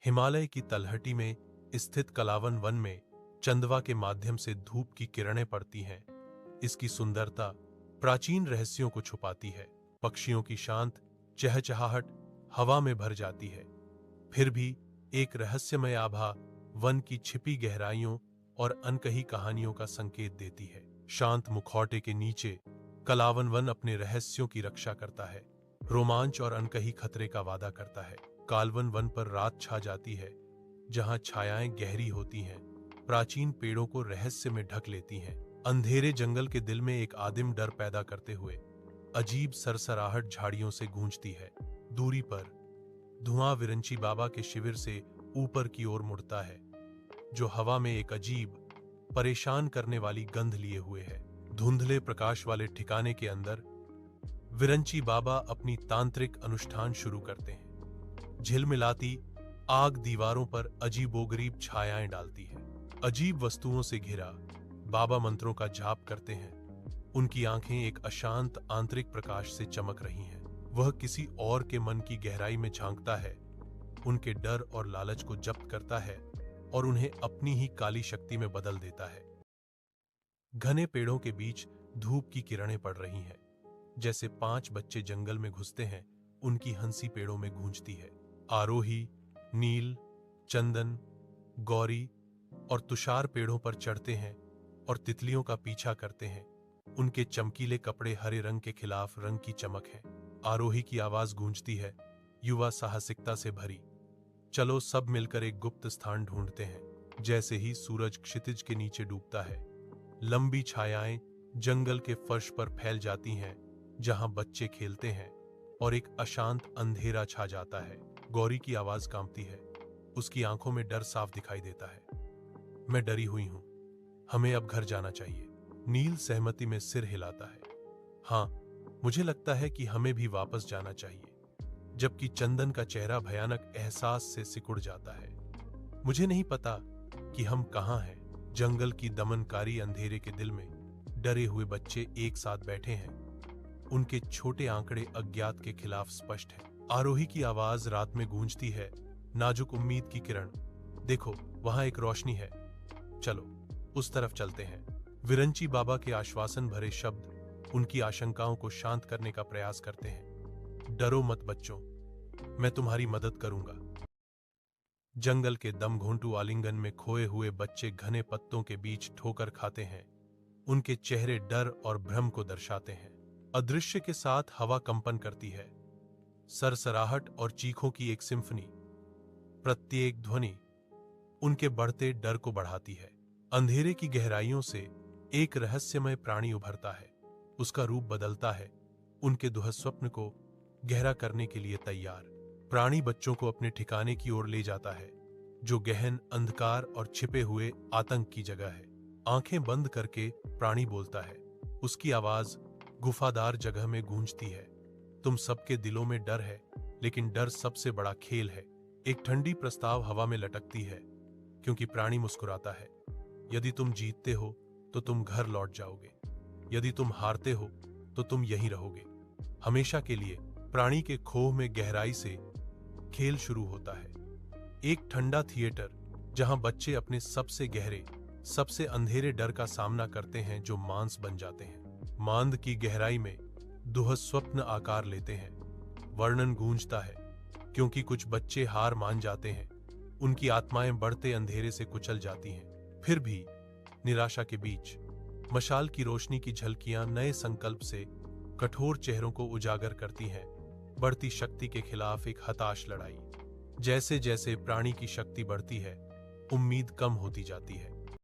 हिमालय की तलहटी में स्थित कलावन वन में चंदवा के माध्यम से धूप की किरणें पड़ती हैं। इसकी सुंदरता प्राचीन रहस्यों को छुपाती है। पक्षियों की शांत चहचहाहट हवा में भर जाती है। फिर भी एक रहस्यमय आभा वन की छिपी गहराइयों और अनकही कहानियों का संकेत देती है। शांत मुखौटे के नीचे कलावन वन अपने रहस्यों की रक्षा करता है, रोमांच और अनकही खतरे का वादा करता है। कालवन वन पर रात छा जाती है, जहां छायाएं गहरी होती हैं, प्राचीन पेड़ों को रहस्य में ढक लेती हैं। अंधेरे जंगल के दिल में एक आदिम डर पैदा करते हुए अजीब सरसराहट झाड़ियों से गूंजती है। दूरी पर धुआं विरंची बाबा के शिविर से ऊपर की ओर मुड़ता है, जो हवा में एक अजीब परेशान करने वाली गंध लिए हुए है। धुंधले प्रकाश वाले ठिकाने के अंदर विरंची बाबा अपनी तांत्रिक अनुष्ठान शुरू करते हैं। झिलमिलाती आग दीवारों पर अजीबोगरीब छायाएं डालती है। अजीब वस्तुओं से घिरा बाबा मंत्रों का जाप करते हैं। उनकी आंखें एक अशांत आंतरिक प्रकाश से चमक रही हैं। वह किसी और के मन की गहराई में झांकता है, उनके डर और लालच को जब्त करता है और उन्हें अपनी ही काली शक्ति में बदल देता है। घने पेड़ों के बीच धूप की किरणें पड़ रही हैं। जैसे 5 बच्चे जंगल में घुसते हैं, उनकी हंसी पेड़ों में गूंजती है। आरोही, नील, चंदन, गौरी और तुषार पेड़ों पर चढ़ते हैं और तितलियों का पीछा करते हैं। उनके चमकीले कपड़े हरे रंग के खिलाफ रंग की चमक है। आरोही की आवाज गूंजती है, युवा साहसिकता से भरी। चलो सब मिलकर एक गुप्त स्थान ढूंढते हैं। जैसे ही सूरज क्षितिज के नीचे डूबता है, लंबी छायाएं जंगल के फर्श पर फैल जाती हैं, जहां बच्चे खेलते हैं और एक अशांत अंधेरा छा जाता है। गौरी की आवाज कांपती है, उसकी आंखों में डर साफ दिखाई देता है। मैं डरी हुई हूं, हमें अब घर जाना चाहिए। नील सहमति में सिर हिलाता है। हाँ, मुझे लगता है कि हमें भी वापस जाना चाहिए। जबकि चंदन का चेहरा भयानक एहसास से सिकुड़ जाता है। मुझे नहीं पता कि हम कहां हैं। जंगल की दमनकारी अंधेरे के दिल में डरे हुए बच्चे एक साथ बैठे हैं। उनके छोटे आंकड़े अज्ञात के खिलाफ स्पष्ट हैं। आरोही की आवाज रात में गूंजती है, नाजुक उम्मीद की किरण। देखो, वहां एक रोशनी है, चलो उस तरफ चलते हैं। विरंची बाबा के आश्वासन भरे शब्द उनकी आशंकाओं को शांत करने का प्रयास करते हैं। डरो मत बच्चों, मैं तुम्हारी मदद करूंगा। जंगल के दम घोंटू आलिंगन में खोए हुए बच्चे घने पत्तों के बीच ठोकर खाते हैं। उनके चेहरे डर और भ्रम को दर्शाते हैं। अदृश्य के साथ हवा कंपन करती है, सरसराहट और चीखों की एक सिम्फनी। प्रत्येक ध्वनि उनके बढ़ते डर को बढ़ाती है। अंधेरे की गहराइयों से एक रहस्यमय प्राणी उभरता है। उसका रूप बदलता है, उनके दुःस्वप्न को गहरा करने के लिए तैयार। प्राणी बच्चों को अपने ठिकाने की ओर ले जाता है, जो गहन अंधकार और छिपे हुए आतंक की जगह है। आंखें बंद करके प्राणी बोलता है। उसकी आवाज गुफादार जगह में गूंजती है। तुम सबके दिलों में डर है, लेकिन डर सबसे बड़ा खेल है। एक ठंडी प्रस्ताव हवा में लटकती है, क्योंकि प्राणी मुस्कुराता है। यदि तुम जीतते हो तो तुम घर लौट जाओगे, यदि तुम हारते हो तो तुम यहीं रहोगे हमेशा के लिए। प्राणी के खोह में गहराई से खेल शुरू होता है। एक ठंडा थिएटर, जहां बच्चे अपने सबसे गहरे, सबसे अंधेरे डर का सामना करते हैं, जो मांस बन जाते हैं। मांद की गहराई में दुःस्वप्न आकार लेते हैं। वर्णन गूंजता है, क्योंकि कुछ बच्चे हार मान जाते हैं। उनकी आत्माएं बढ़ते अंधेरे से कुचल जाती हैं। फिर भी निराशा के बीच मशाल की रोशनी की झलकियां नए संकल्प से कठोर चेहरों को उजागर करती हैं। बढ़ती शक्ति के खिलाफ एक हताश लड़ाई। जैसे जैसे प्राणी की शक्ति बढ़ती है, उम्मीद कम होती जाती है।